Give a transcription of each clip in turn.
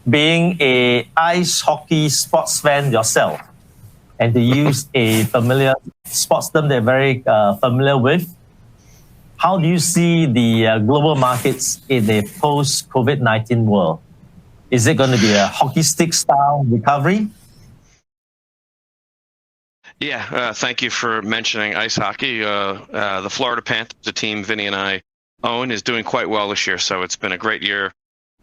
being a ice hockey sports fan yourself, and to use a familiar sports term they're very familiar with, how do you see the global markets in a post-COVID-19 world? Is it going to be a hockey stick style recovery? Yeah, thank you for mentioning ice hockey. The Florida Panthers, the team Vinny and I own, is doing quite well this year. So it's been a great year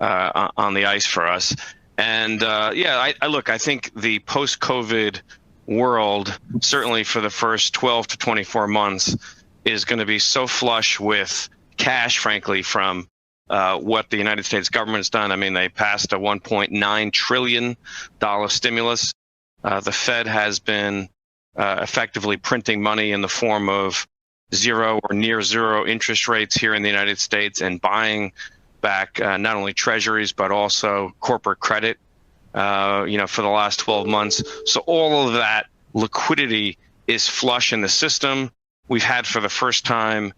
on the ice for us. And I think the post-COVID world, certainly for the first 12 to 24 months, is going to be so flush with cash, frankly, from what the United States government's done. I mean, they passed a $1.9 trillion stimulus. The Fed has been effectively printing money in the form of zero or near zero interest rates here in the United States and buying back not only treasuries but also corporate credit, for the last 12 months. So all of that liquidity is flush in the system. We've had for the first time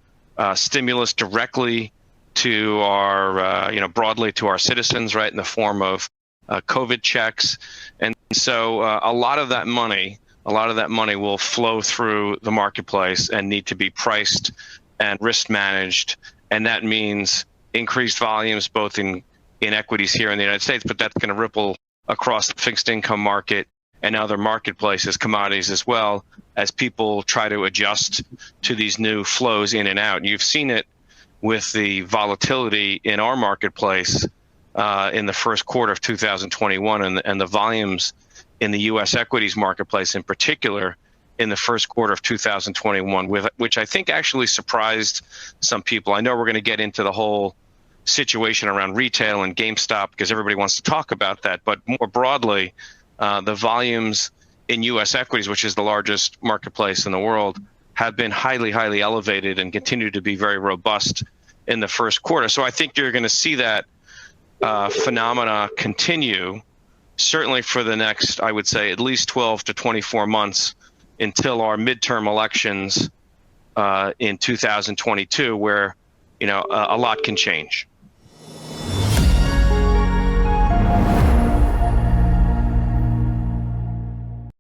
stimulus directly to our, broadly to our citizens, right, in the form of COVID checks. And so a lot of that money will flow through the marketplace and need to be priced and risk managed. And that means increased volumes both in equities here in the United States, but that's going to ripple across the fixed income market and other marketplaces, commodities as well, as people try to adjust to these new flows in and out. And you've seen it with the volatility in our marketplace in the first quarter of 2021 and the volumes in the U.S. equities marketplace in particular in the first quarter of 2021, which I think actually surprised some people. I know we're going to get into the whole situation around retail and GameStop because everybody wants to talk about that. But more broadly, the volumes in U.S. equities, which is the largest marketplace in the world, have been highly, highly elevated and continue to be very robust in the first quarter. So I think you're going to see that phenomena continue, certainly for the next, I would say, at least 12 to 24 months until our midterm elections in 2022, where a lot can change.